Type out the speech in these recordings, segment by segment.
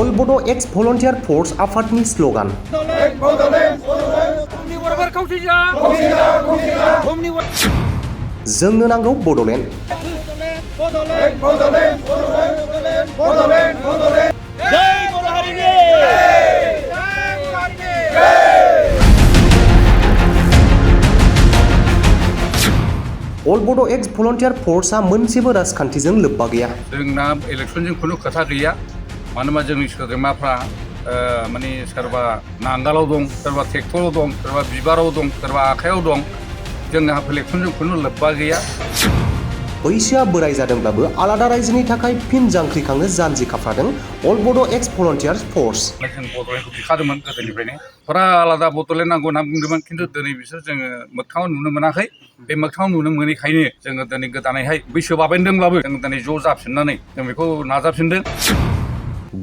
अल बड' एक्स भलन्टियार फर्स आफादनि स्ल'गान जोंनो नांगौ बड'लेण्ड। अल बड' एक्स भलन्टियार फर्सआ मोनसेबो राजखान्थिजों लोब्बा गैया। जोंना इलेक्शनजों खुनु खोथा गैया, मानो होनबा जोंनि सोद्रोमाफ्रा माने सोरबा नांगालाव दं, सोरबा ट्रेक्टराव दं, सोरबा बिबाराव दं, सोरबा आखायाव दं। जोंहा इलेक्शनजों खुनु लोब्बा गैया। बैसोआ बोराय जादोंब्लाबो आलादा रायजोनि थाखाय फिन जांख्रिखांनो जानजि खाफ्रादों अल बड' एक्स भलन्टियार फर्स। जों बड'लेण्डखौ बिखादोंमोन गोदोनिफ्रायनो, फुरा आलादा बड'लेण्ड नांगौ होनना बुंदोंमोन, खिन्थु दिनै बिसोर जोङो मोगथाङाव नुनो मोनाखै। बे मोगथाङाव नुनो मोनैखायनो जोङो दिनै गोदानैहाय बैसो बाबेनदोंब्लाबो जों दिनै ज' जाफिननानै जों बेखौ नाजाफिनदों।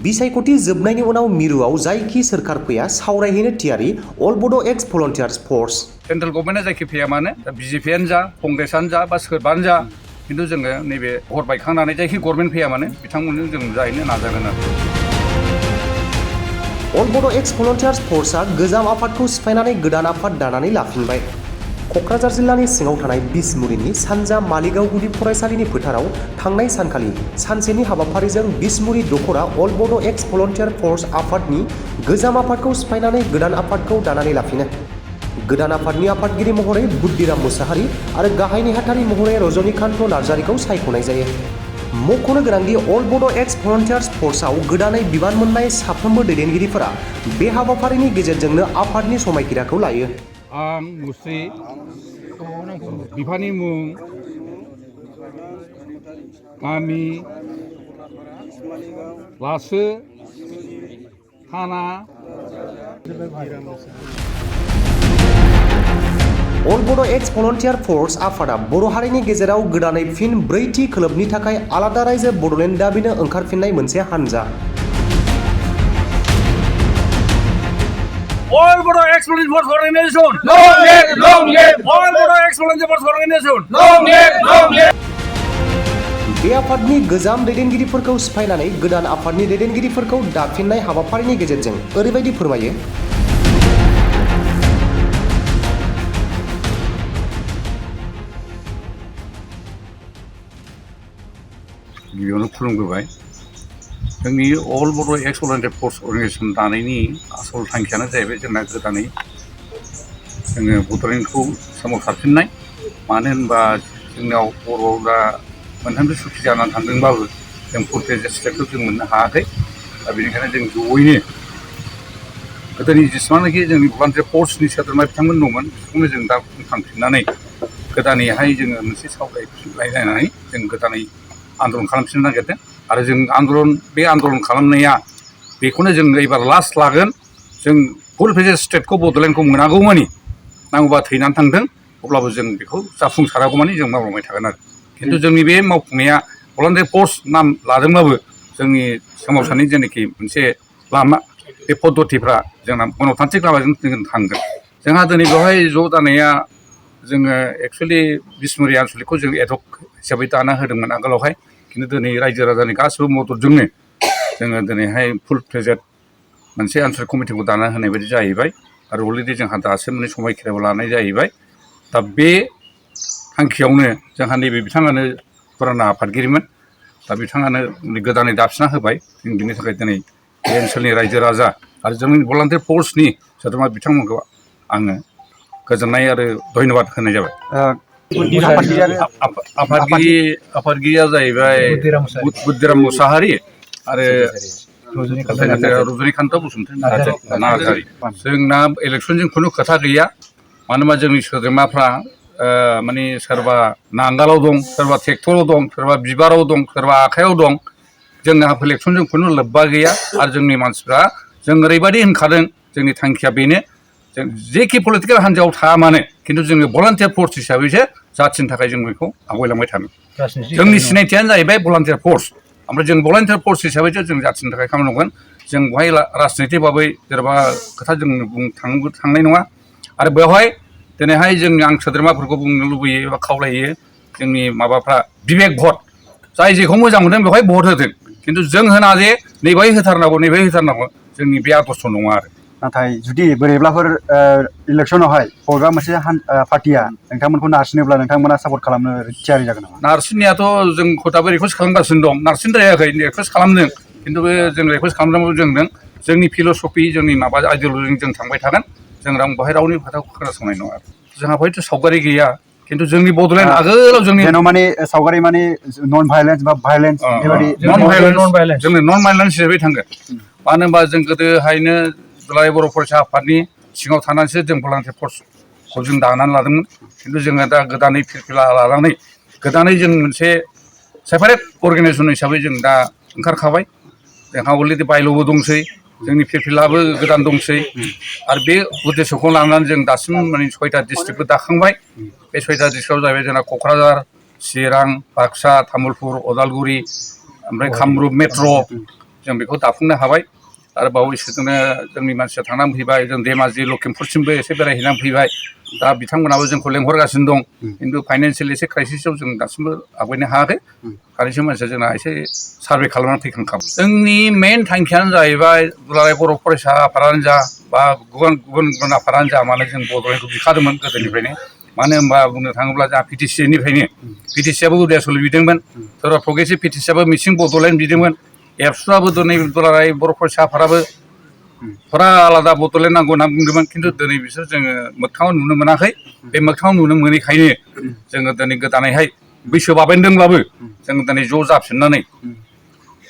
बिसायख'थि जोबनायनि उनाव मिरुआव जायखि सोरखार फैया सावरायहैनो थियारि अल बड' एक्स भलन्टियार फर्स। सेन्ट्रेल गभर्नमेन्टआ जायखि फैया मानो, बिजेपिआनो जा, कंग्रेसआनो जा, बा सोरबानो जा, खिन्थु जोङो नैबे भट बायखांनानै जायखि गभर्नमेन्ट फैया मानो बिथांमोनजों जों जाहैनो नाजागोन आरो। अल बड' एक्स भलन्टियार फर्सआ गोजाम आफादखौ सिफायनानै गोदान आफाद दानानै लाफिनबाय। क'क्राझार जिल्लानि सिङाव थानाय बिसमुरिनि सानजा मालिगाव गुदि फरायसालिनि फोथाराव थांनाय सानखालि सानसेनि हाबाफारिजों बिसमुरि दख'रा अल बड' एक्स भलन्टियार फर्स आफादनि गोजाम आफादखौ सिफायनानै गोदान आफादखौ दानानै लाफिनो। गोदान आफादनि आफादगिरि महरै बुद्धिराम मुसाहारि आरो गाहाय नेहाथारि महरै रजनीकान्त नार्जारिखौ सायख'नाय जायो। मख'नो गोनांदि अल बड' एक्स भलन्टियार फर्सआव गोदानै बिबान मोननाय साफ्रोमबो दैदेनगिरिफोरा बे हाबाफारिनि गेजेरजोंनो आफादनि समायखिराखौ लायो। आं मुस्रि बिफानि मुं, गामि, लासो, थाना। अल बड' एक्स भलन्टियार फर्स आफादा बर' हारिनि गेजेराव गोदानै फिन ब्रैथि खोलोबनि थाखाय आलादा रायजो बड'लेण्ड दाबिनो ओंखारफिननाय मोनसे हानजा। All Bodo Ex-Volunteer Force Organization. Long live, long live. All Bodo Ex-Volunteer Force Organization. Long live, long live. बे आफादनि गोजाम दैदेनगिरिफोरखौ सिफायनानै गोदान आफादनि दैदेनगिरिफोरखौ दाफिननाय हाबाफारिनि गेजेरजों ओरैबायदि फोरमायो। गिबियावनो खुलुमग्रोबाय। जोंनि अल बड' एक्स भलन्टियार फर्स अर्गेनाइजेसन दानायनि आसल थांखियानो जाहैबाय जोंना गोदानै जोङो बड'लेण्डखौ सोमावसारफिननाय। मानो होनबा जोंनाव बर'आव दा मोनथामसो सुखि जानानै थांदोंबाबो जों फुल-फ्लेजेड स्टेटखौ जों मोननो हायाखै। दा बेनिखायनो जों जयैनो गोदोनि जेसेबांनाखि जोंनि भलन्टियार फर्सनि सोद्रोमा बिथांमोन दंमोन बेखौनो जों दा बुंखांफिननानै गोदानैहाय जोङो मोनसे सावरायलायनानै जों गोदानै आन्दलन खालामफिननो नागिरदों। आरो जों बे आन्दलन खालामनाया बेखौनो जों एबार लास्ट लागोन। जों फुल फ्लेजेड स्टेटखौ बड'लेण्डखौ मोनागौमानि नांगौबा थैनानै थांथों, अब्लाबो जों बेखौ जाफुंसारागौमानि जों मावलांबाय थागोन आरो। खिन्थु जोंनि बे मावफुंनाया भलन्टियार फर्स नाम लादोंब्लाबो जोंनि सोमावसारनायनि जेनाखि मोनसे लामा, बे पद्धतिफ्रा जोंना गणतान्त्रिक लामाजों जों थांगोन। जोंहा दिनै बेवहाय ज' जानाया जोङो एक्सुवेलि बिसमुरि आनसलिकखौ जों एडहक हिसाबै दाना होदोंमोन आगोलावहाय, खिन्थु दिनै रायजो राजानि गासिबो मददजोंनो जोङो दिनैहाय फुल फ्लेजेड मोनसे आनसलिक कमिटिखौ दाना होनाय बायदि जाहैबाय। आरो अलरेडि जोंहा दासो मोनसे समायखिराबो लानाय जाहैबाय। दा बे थांखियावनो जोंहा नैबे बिथाङानो फुराना आफादगिरिमोन, दा बिथाङानो गोदानै दाफिनना होबाय। जों बिनि थाखाय दिनै बे ओनसोलनि रायजो राजा आरो जोंनि भलन्टियार फर्सनि सोद्रोमा बिथांमोनखौ आङो गोजोननाय आरो धन्यबाद होनाय जाबाय। आफादगिरिया जाहैबाय बुद्धिराम मुसाहारि आरो रजनीकान्त नार्जारि। जोंना इलेक्शनजों खुनु खोथा गैया, मानो होनबा जोंनि सोद्रोमाफ्रा माने सोरबा नांगालाव दं, सोरबा ट्रेक्टराव दं, सोरबा बिबाराव दं, सोरबा आखायाव दं। जोंहा इलेक्शनजों खुनु लोब्बा गैया। आरो जोंनि मानसिफ्रा जों ओरैबायदि होनखादों, जोंनि थांखिया बेनो, जों जेखि पलिटिकेल हान्जायाव थाया मानो, खिन्थु जोङो भलन्टियार फर्स हिसाबैसो जाथिनि थाखाय जों बेखौ आवगायलांबाय थागोन। जोंनि सिनायथियानो जाहैबाय भलन्टियार फर्स। ओमफ्राय जों भलन्टियार फर्स हिसाबैसो जों जाथिनि थाखाय खामानि मावगोन। जों बेवहाय राजनितिक भाबै जेनेबा खोथा जों थांनाय नङा। आरो बेवहाय दिनैहाय आं सोद्रोमाफोरखौ बुंनो लुबैयो एबा खावलायो, जोंनि माबाफ्रा बिबेक भट, जाय जेखौ मोजां मोनदों बेवहाय भट होदों, खिन्थु जों होना जे नैबाय होथारनांगौ नैबाय होथारनांगौ जोंनि बे आदर्श नङा आरो नाथाय जुदि बोरैब्लाफोर इलेक्सनावहाय बबेबा मोनसे पार्टिया नोंथांमोनखौ नारसिनोब्ला नोंथांमोना सापर्ट खालामनो थियारि जागोन नामा? नारसिननायाथ' जोंखौ दाबो रिकुवेस्ट खालामगासिनो दं नारसिनद्रायाखै रिकुवेस्ट खालामदों खिन्थु बे जों रिकुवेस्ट खालामनांगौ जोंदों जोंनि फिल'सफि जोंनि माबा आइडिय'लजिजों जों थांबाय थागोन जों बहाय रावनि खोथाखौ खोनासंनाय नङा आरो जोंहा हयथ' सावगारि गैया खिन्थु जोंनि बड'लेण्ड आगोलाव जोंनि जेन' माने सावगारि माने नन भाइलेन्स बा भाइलेन्स बेबायदि जोंनो नन भाइलेन्स हिसाबै थांगोन मानो होनबा जों गोदोहायनो दुलाराय बर' फरायसा आफादनि सिङाव थानानैसो जों भलान्टियार फर्सखौ जों दानानै लादोंमोन खिन्थु जोङो दा गोदानै फिरफिला लानानै गोदानै जों मोनसे सेपारेट अर्गेनाइजेसन हिसाबै जों दा ओंखारखाबाय जोंहा अलरेडि बायल'बो दंसै जोंनि फिरफिलाबो गोदान दंसै आरो बे उद्देश्यखौ लानानै जों दासिम माने 6टा डिस्ट्रिक्टबो दाखांबाय बे 6टा डिस्ट्रिक्टआव जाहैबाय जोंना क'क्राझार चिरां बाक्सा तामुलपुर उदालगुरि ओमफ्राय कामरुप मेट्र' जों बेखौ दाफुंनो हाबाय आरो बावैसोजोंनो जोंनि मानसिया थांनानै फैबाय जों धेमाजि लखिमपुरसिमबो एसे बेरायहैनानै फैबाय दा बिथांमोनाबो जोंखौ लेंहरगासिनो दं खिन्थु फाइनान्सियेल एसे क्राइसिसआव जों दासिमबो आवगायनो हायाखै सानैसो मानसिया जोंना एसे सार्भे खालामनानै फैखांखाबाय जोंनि मेइन थांखियानो जाहैबाय दुलाराय बर' फरायसा आफादानो जा बा गुबुन आफादानो जा मानो जों बड'लेण्डखौ बिखादोंमोन गोदोनिफ्रायनो मानो होनबा बुंनो थाङोब्ला जोंहा पिटिसिनिफ्रायनो पिटिसियाबो उदयासल बिदोंमोन सोरबा प्रग्रेसिभ पिटिसियाबो मिसिं बड'लेण्ड बिदोंमोन एबसुआबो दिनै दुलाराय बर' फरायसा आफादाबो फुरा आलादा बड'लेण्ड नांगौ होनना बुंदोंमोन खिन्थु दिनै बिसोर जोङो मोगथाङाव नुनो मोनाखै बे मोगथाङाव नुनो मोनैखायनो जोङो दिनै गोदानैहाय बैसो बाबेनदोंब्लाबो जों दिनै ज' जाफिननानै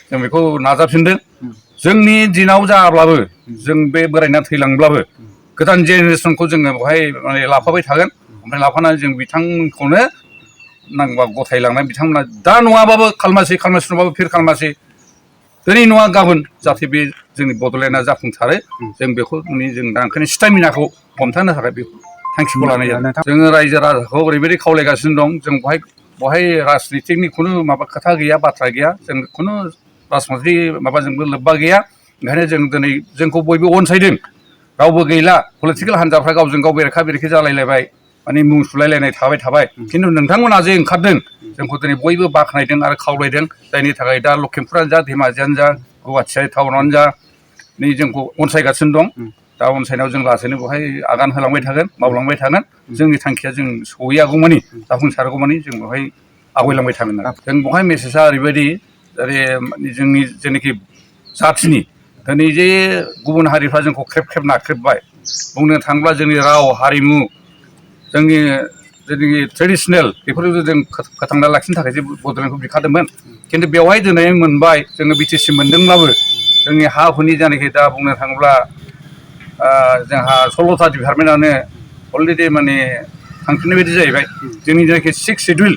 जों बेखौ नाजाफिनदों जोंनि दिनाव जाब्लाबो जों बे बोरायना थैलांब्लाबो गोदान जेनेरेसनखौ जोङो बेवहाय माने लाफाबाय थागोन ओमफ्राय लाफानानै जों बिथांखौनो नांगौबा गथायलांनाय बिथांमोना दा नङाबाबो खालमासि नङाबाबो फिर खालमासि दिनै नङा गाबोन जाहाथे बे जोंनि बड'लेण्डआ जाफुंसारो जों बेखौ जों दा ओंखायनो स्टेमिनाखौ हमथानो थाखाय बे थांखिखौ लानाय जादों जोङो रायजो राजाखौ ओरैबायदि खावलायगासिनो दं जों बहाय राजनितिकनि खुनु माबा खोथा गैया बाथ्रा गैया जों खुनु राजखान्थि माबाजोंबो लोब्बा गैया ओंखायनो जों दिनै जोंखौ बयबो अनसायदों रावबो गैला पलिटिकेल हान्जाफ्रा गावजों गाव बेरेखा बेरेखि जालायलायबाय माने मुं सुलायलायनाय थाबाय खिन्थु नोंथांमोना जे ओंखारदों जोंखौ दिनै बयबो बाख्नायदों आरो खावलायदों जायनि थाखाय दा लखिमपुरानो जा धेमाजियानो जा गुवाहाटि टाउनानो जा नै जोंखौ अनसायगासिनो दं दा अनसायनायाव जों लासैनो बेवहाय आगान होलांबाय थागोन मावलांबाय थागोन जोंनि थांखिया जों सहैयागौमानि जाफुंसारगौमानि जों बेवहाय आवगायलांबाय थागोन जों बेवहाय मेसेजआ ओरैबायदि जोंनि जेनाखि जाथिनि दिनै जे गुबुन हारिफ्रा जोंखौ ख्रेब नाख्रेबबाय बुंनो थाङोब्ला जोंनि राव हारिमु जोंनि ट्रेडिसनेल बेफोरखौ जों फोथांना लाखिनो थाखाय जे बड'लेण्डखौ बिखादोंमोन खिन्थु बेवहाय दिनै मोनबाय जोङो बिटिसि मोनदोंब्लाबो जोंनि हा हुनि जायनाखि दा बुंनो थाङोब्ला जोंहा 16टा डिपार्टमेन्टआनो अलरेडि माने थांफिननाय बायदि जाहैबाय जोंनि जायखि 6 सिडुल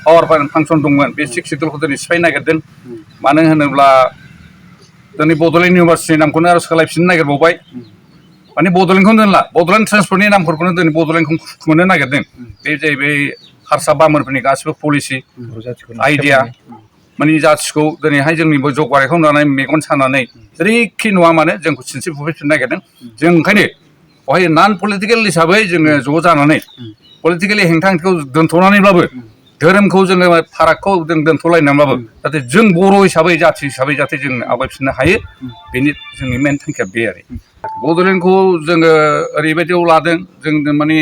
पावार फांसन दंमोन बे 6 सिडुलखौ दिनै सिफायनो नागिरदों मानो होनोब्ला दिनै बड'लेण्ड इउनिभार्सिटिनि नामखौनो आरो सोलायफिननो नागिरबावबाय माने बड'लेण्डखौनो दोनला बड'लेण्ड ट्रेन्सपर्टनि नामफोरखौनो दिनै बड'लेण्डखौ खुंनो नागिरदों बे जाहैबाय हारसा बामोनफोरनि गासिबो पलिसि आइडिया माने जाथिखौ दिनैहाय जोंनि जौगानायखौ नुनानै मेगन सानानै जेरैखि नङा मानो जोंखौ सिनस्रि बुफायफिननो नागिरदों जों ओंखायनो बेवहाय नन पलिटिकेल हिसाबै जोङो ज' जानानै पलिटिकेलि हेंथा दोन्थ'नानैब्लाबो धोरोमखौ जोङो फारागखौ जों दोन्थ'लायनानैब्लाबो जाहाथे जों बर' हिसाबै जाथि हिसाबै जाहाथे जों आवगायफिननो हायो बेनि जोंनि मेन थांखिया बे आरो बड'लेण्डखौ जोङो ओरैबायदियाव लादों जों माने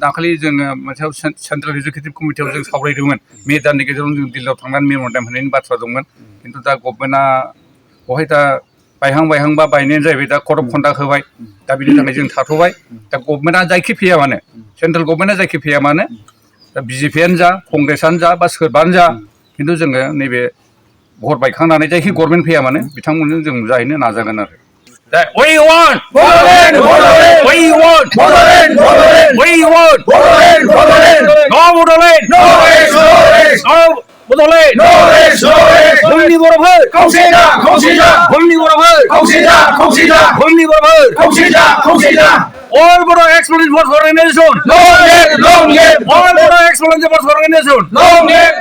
दाखालि जोङो मोनसे सेन्ट्रेल एक्जिकिउटिभ कमिटियाव जों सावरायदोंमोन मे दाननि गेजेराव जों दिल्लीयाव थांनानै मेम'रेन्डाम होनायनि बाथ्रा दंमोन खिन्थु दा गभर्नमेन्टआ बेवहाय दा बायहांबा बायनायानो जाहैबाय दा कर्ट अफ कन्डाक्ट होबाय दा बिनि थाखाय जों थाथ'बाय दा गभर्नमेन्टआ जायखि फैया मानो सेन्ट्रेल गभर्नमेन्टआ जायखि फैया मानो दा बिजेपियानो जा कंग्रेसआनो जा बा सोरबानो जा खिन्थु जोङो नैबे भट बायखांनानै जायखि गभर्नमेन्ट फैया मानो बिथांमोनजों जों जाहैनो नाजागोन आरो We want Boroland, we want Boroland, we want Boroland, no Boroland, no Boroland, no Boroland, बर'फोर खौसे जा बर'फोर खौसे जा All Boro Excellence Force Organization, long live, all Boro Excellence Force Organization, long live.